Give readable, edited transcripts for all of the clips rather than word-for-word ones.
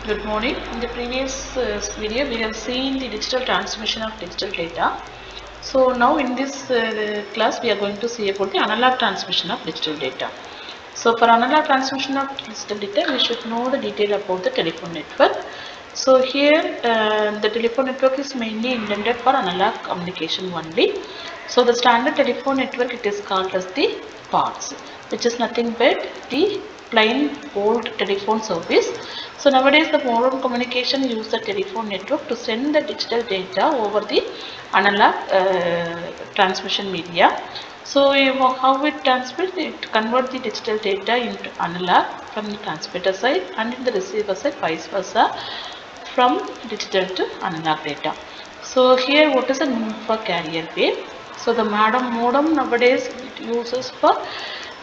Good morning. In the previous video, we have seen the digital transmission of digital data. So now in this class, we are going to see about the analog transmission of digital data. So for analog transmission of digital data, we should know the detail about the telephone network. So here, the telephone network is mainly intended for analog communication only. So the standard telephone network, it is called as the POTS, which is nothing but the plain old telephone service. So nowadays the modern communication use the telephone network to send the digital data over the analog transmission media. So how it transmits, it convert the digital data into analog from the transmitter side and in the receiver side vice versa from digital to analog data. So here what is the need for carrier wave? So the modem nowadays it uses for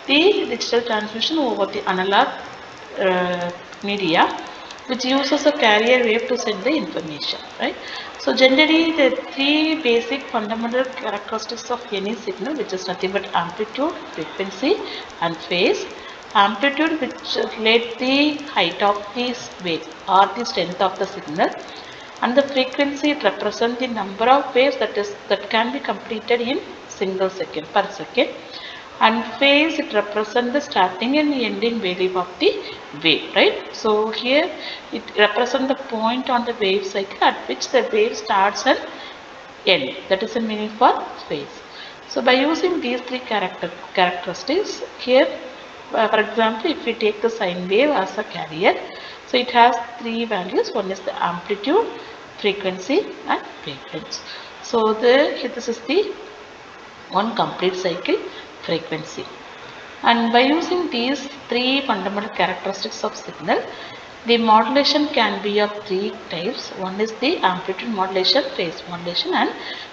the digital transmission over the analog media, which uses a carrier wave to send the information, right? So generally the three basic fundamental characteristics of any signal, which is nothing but amplitude, frequency and phase. Amplitude, which relate the height of this wave or the strength of the signal, and the frequency, it represents the number of waves that can be completed in single second per second, and phase, it represents the starting and ending value of the wave, right? So here it represents the point on the wave cycle at which the wave starts and ends. That is the meaning for phase. So by using these three characteristics here, for example, if we take the sine wave as a carrier, so it has three values. One is the amplitude, frequency and wavelength. So this is the one complete cycle frequency. And by using these three fundamental characteristics of signal, the modulation can be of three types. One is the amplitude modulation, phase modulation and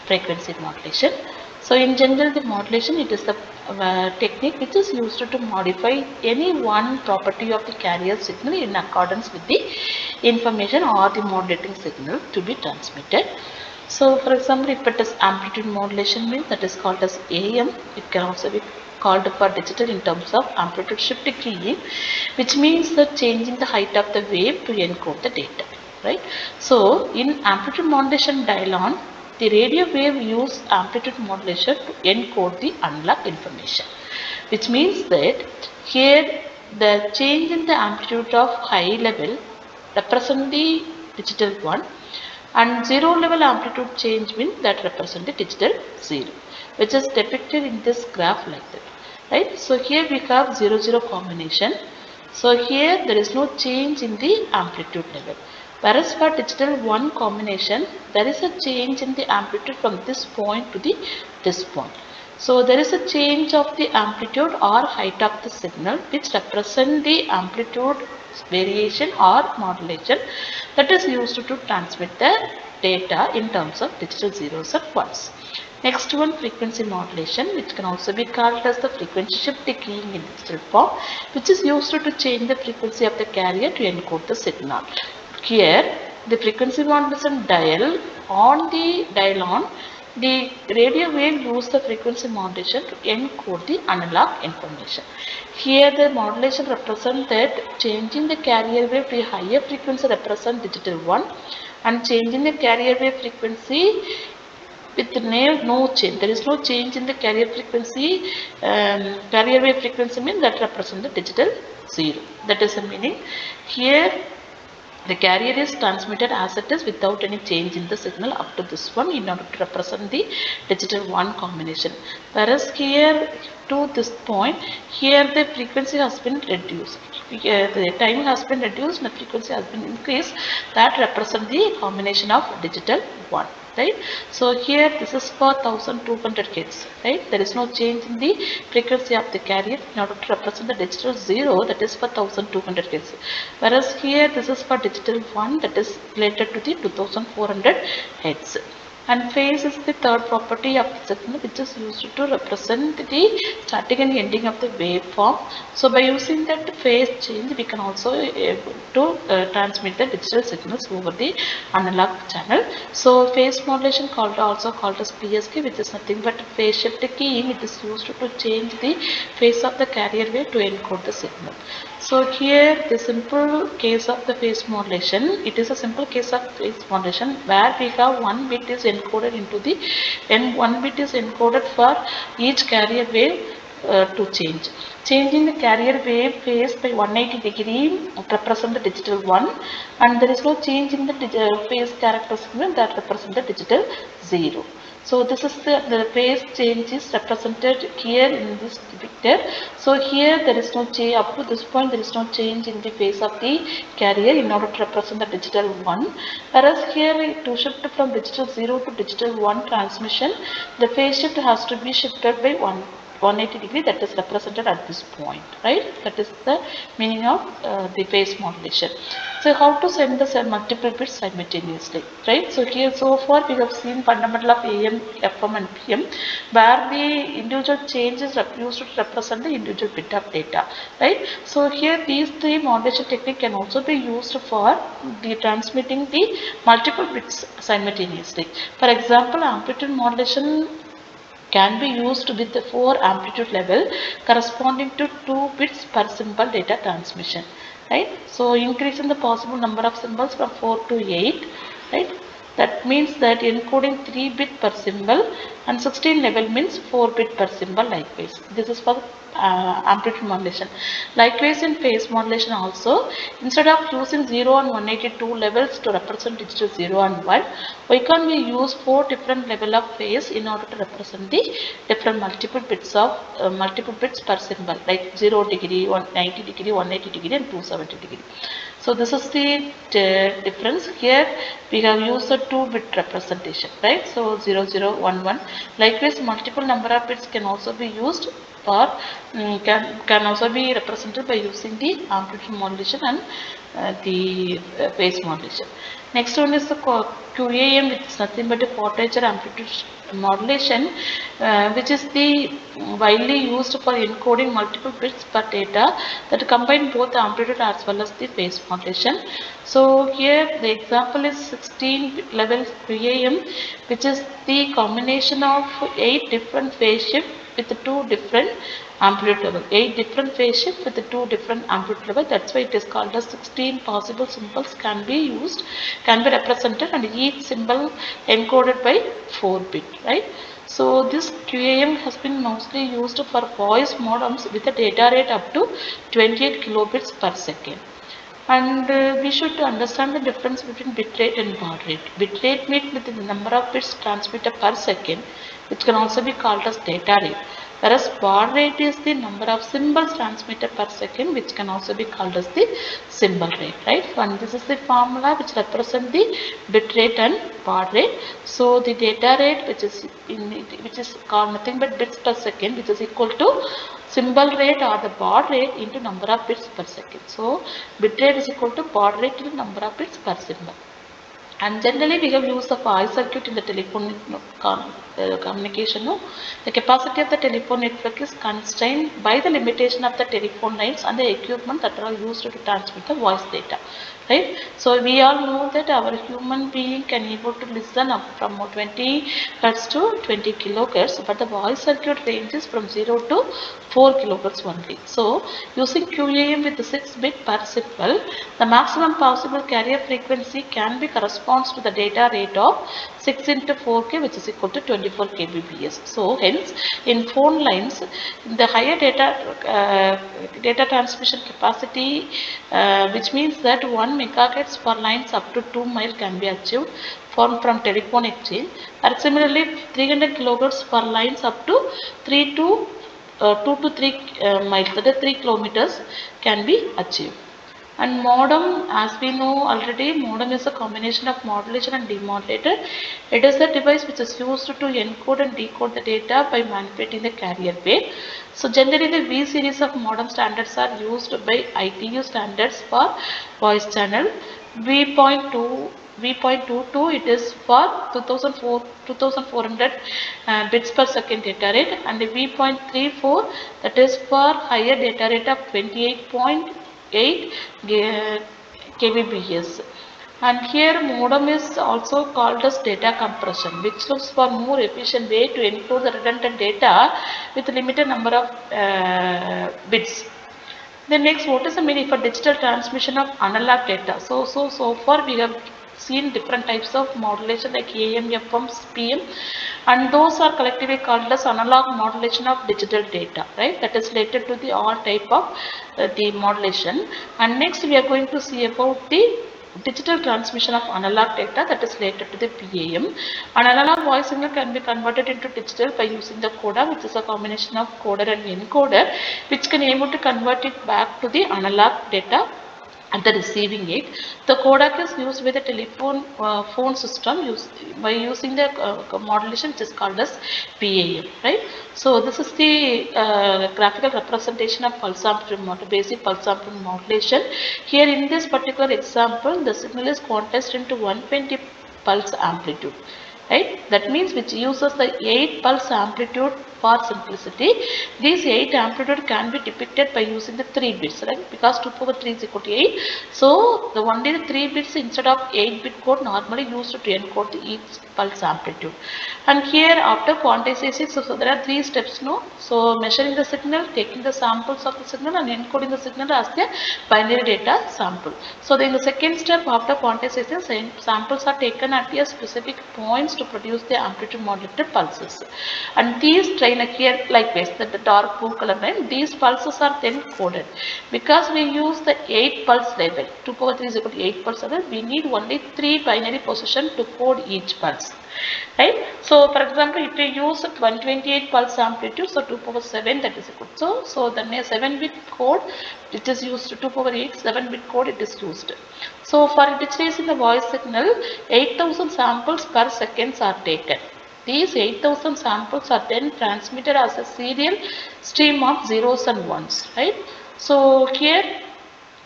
frequency modulation. So in general, the modulation, it is the technique which is used to modify any one property of the carrier signal in accordance with the information or the modulating signal to be transmitted. So for example, if it is amplitude modulation means that is called as AM. It can also be called for digital in terms of amplitude shift keying, which means the changing the height of the wave to encode the data, right? So in amplitude modulation dial-on, the radio wave use amplitude modulation to encode the analog information, which means that here the change in the amplitude of high level represent the digital 1, and zero level amplitude change means that represent the digital 0, which is depicted in this graph like that, right? So here we have 0 0 combination. So here there is no change in the amplitude level, whereas for digital 1 combination there is a change in the amplitude from this point to this point. So there is a change of the amplitude or height of the signal, which represent the amplitude variation or modulation that is used to transmit the data in terms of digital zeros and ones. Next one, frequency modulation, which can also be called as the frequency shift keying in digital form, which is used to change the frequency of the carrier to encode the signal. Here the frequency modulation dial on the dial on, the radio wave use the frequency modulation to encode the analog information. Here the modulation represents that changing the carrier wave to a higher frequency represent digital 1, and changing the carrier wave frequency with no change. There is no change in the carrier frequency. Carrier wave frequency means that represent the digital 0. That is the meaning. Here the carrier is transmitted as it is without any change in the signal up to this one in order to represent the digital 1 combination. Whereas here to this point, here the frequency has been reduced. The time has been reduced and the frequency has been increased. That represent the combination of digital 1. Right? So here this is for 1200 Hz, right? There is no change in the frequency of the carrier in order to represent the digital 0, that is for 1200 Hz. Whereas here this is for digital 1, that is related to the 2400 Hz. And phase is the third property of the signal, which is used to represent the starting and ending of the waveform. So by using that phase change, we can also able to transmit the digital signals over the analog channel. So phase modulation also called as PSK, which is nothing but phase shift keying. It is used to change the phase of the carrier wave to encode the signal. So here the simple case of the phase modulation, it is a simple case of phase modulation where we have one bit is encoded into the, and one bit is encoded for each carrier wave to change. Changing the carrier wave phase by 180 degree represent the digital 1, and there is no change in the phase characteristic that represent the digital 0. So this is the phase change is represented here in this picture. So here there is no change, up to this point there is no change in the phase of the carrier in order to represent the digital 1. Whereas here to shift from digital 0 to digital 1 transmission, the phase shift has to be shifted by 180 degree, that is represented at this point, right? That is the meaning of the phase modulation. So how to send the multiple bits simultaneously, right? So here so far we have seen fundamental of AM, FM and PM, where the individual changes used to represent the individual bit of data, right? So here these three modulation technique can also be used for the transmitting the multiple bits simultaneously. For example, amplitude modulation can be used with the 4 amplitude level corresponding to 2 bits per symbol data transmission, right? So increasing the possible number of symbols from 4 to 8, right? That means that encoding 3 bit per symbol, and 16 level means 4 bit per symbol likewise. This is for amplitude modulation. Likewise in phase modulation also, instead of using 0 and 182 levels to represent digital 0 and 1, why can't we use 4 different level of phase in order to represent the different multiple bits per symbol, like 0 degree, 190 degree, 180 degree and 270 degree. So this is the difference. Here we have used a 2-bit representation, right? So 0011. Likewise, multiple number of bits can also be used, or can also be represented by using the amplitude modulation and the phase modulation. Next one is the QAM, which is nothing but a quadrature amplitude modulation, which is the widely used for encoding multiple bits per data that combine both the amplitude as well as the phase modulation. So here the example is 16 level QAM, which is the combination of 8 different phase shift with 2 different amplitude level. 8 different phase shift with 2 different amplitude level. That's why it is called as 16 possible symbols can be used, can be represented, and each symbol encoded by 4 bit, right? So this QAM has been mostly used for voice modems with a data rate up to 28 kilobits per second. And we should understand the difference between bitrate and baud rate. Bitrate means with the number of bits transmitted per second, which can also be called as data rate. Whereas baud rate is the number of symbols transmitted per second, which can also be called as the symbol rate, right? And this is the formula which represents the bit rate and baud rate. So the data rate, which is called nothing but bits per second, which is equal to symbol rate or the baud rate into number of bits per second. So bit rate is equal to baud rate into number of bits per symbol. And generally we have used the voice circuit in the telephone communication. No? The capacity of the telephone network is constrained by the limitation of the telephone lines and the equipment that are used to transmit the voice data. Right? So we all know that our human being can able to listen up from 20 Hz to 20 kHz, but the voice circuit ranges from 0 to 4 kHz only. So using QAM with the 6 bit per symbol, the maximum possible carrier frequency can be corresponds to the data rate of 6 into 4K, which is equal to 24 kbps. So hence in phone lines, the higher data transmission capacity, which means that 1 megahertz for lines up to 2 miles can be achieved from telephone exchange, and similarly 300 kilohertz for lines up to 2 to 3 miles, that is 3 kilometers, can be achieved. And modem, as we know already, modem is a combination of modulation and demodulator. It is the device which is used to encode and decode the data by manipulating the carrier wave. So generally the V series of modem standards are used by ITU standards for voice channel. V.22 it is for 2400 bits per second data rate, and V.34 that is for higher data rate of 28.8 kbps. And here modem is also called as data compression, which looks for more efficient way to encode the redundant data with limited number of bits. Then next, what is the meaning for digital transmission of analog data? So far we have seen different types of modulation like AM, FM, PM, and those are collectively called as analog modulation of digital data, right? That is related to the all type of the modulation. And next we are going to see about the digital transmission of analog data, that is related to the PAM. An analog voice signal can be converted into digital by using the coda, which is a combination of coder and encoder, which can able to convert it back to the analog data at the receiving end. The codec is used with the telephone phone system by using the modulation, which is called as PAM, right? So this is the graphical representation of pulse amplitude basic pulse amplitude modulation. Here in this particular example, the signal is quantized into 120 pulse amplitude, right? That means which uses the 8 pulse amplitude. For simplicity, these 8 amplitude can be depicted by using the 3 bits, right? Because 2 power 3 is equal to 8. So the only the 3 bits instead of 8 bit code normally used to encode the each pulse amplitude. And here after quantization, so there are 3 steps, no? So measuring the signal, taking the samples of the signal and encoding the signal as the binary data sample. So in the second step after quantization, samples are taken at a specific points to produce the amplitude modulated pulses. And these train here likewise, the dark blue color line, these pulses are then coded. Because we use the 8 pulse level, 2 power 3 is equal to 8 pulse level, we need only 3 binary position to code each pulse. Right? So for example, if we use 128 pulse amplitude, so 2 power 7, that is equal to, so the 7 bit code it is used, 2 power 8, 7 bit code it is used. So for digitizing the voice signal, 8000 samples per seconds are taken. These 8000 samples are then transmitted as a serial stream of zeros and ones, right? So here,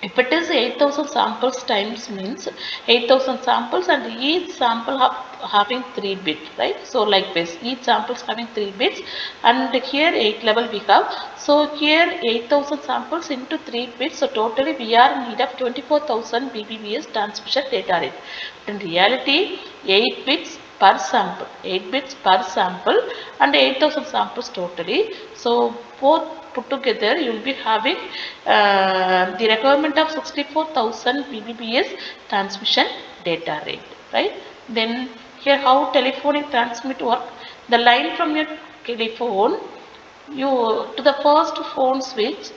if it is 8000 samples times means 8000 samples and each sample having 3 bits, right? So like this, each sample is having 3 bits and here 8 level we have. So here 8000 samples into 3 bits. So totally we are in need of 24,000 Bps transmission data rate. In reality, 8 bits per sample, 8 bits per sample and 8000 samples totally. So both put together you will be having the requirement of 64,000 Bps transmission data rate, right? Then here how telephonic transmit work. The line from your telephone you to the first phone switch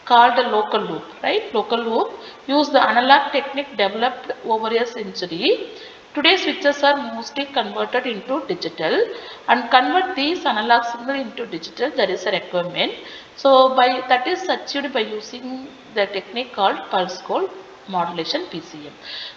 called a local loop, right? Local loop use the analog technique developed over a century. Today switches are mostly converted into digital and convert these analog signal into digital. There is a requirement. So by that is achieved by using the technique called pulse code modulation PCM.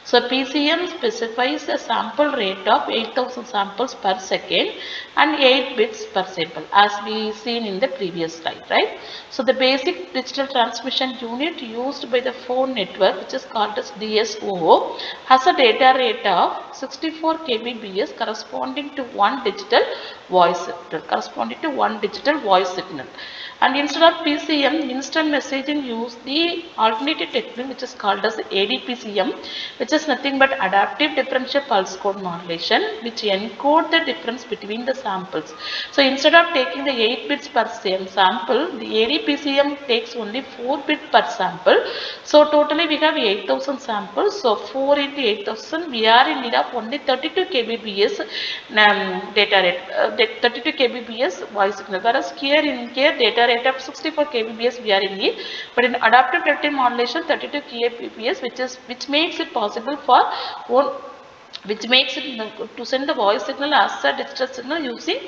So PCM specifies a sample rate of 8000 samples per second and 8 bits per sample as we seen in the previous slide, right? So the basic digital transmission unit used by the phone network, which is called as DSO, has a data rate of 64 kbps corresponding to one digital voice signal. And instead of PCM, instant messaging use the alternative technique which is called as ADPCM, which is nothing but adaptive differential pulse code modulation, which encode the difference between the samples. So instead of taking the 8 bits per same sample, the ADPCM takes only 4 bits per sample. So totally we have 8000 samples. So 4 into 8000, we are in need of only 32 kbps data rate, 32 kbps voice signal. Whereas here data rate of 64 kbps we are in need, but in adaptive differential modulation 32 kbps, which makes it possible for to send the voice signal as a digital signal using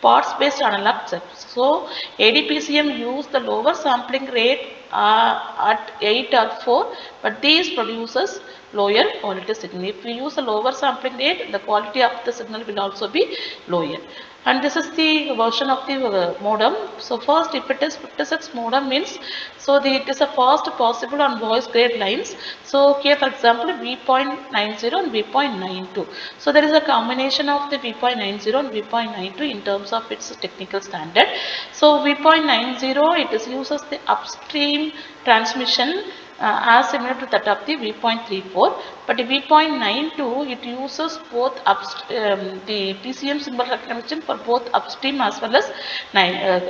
parts based analog steps. So ADPCM use the lower sampling rate at 8 or 4, but these produces lower quality signal. If we use a lower sampling rate, the quality of the signal will also be lower. And this is the version of the modem. So first, if it is 56 modem means, so it is a fast possible on voice grade lines. So here for example V.90 and V.92. So there is a combination of the V.90 and V.92 in terms of its technical standard. So V.90 it is uses the upstream transmission as similar to that of the V.34, but the V.92 it uses both the PCM symbol recognition for both upstream as well as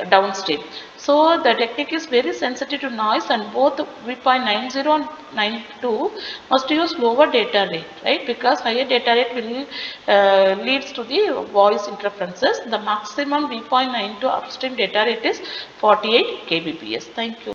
downstream. So the technique is very sensitive to noise, and both V.90 and 92 must use lower data rate, right? Because higher data rate will leads to the voice interferences. The maximum V.92 upstream data rate is 48 kbps. Thank you.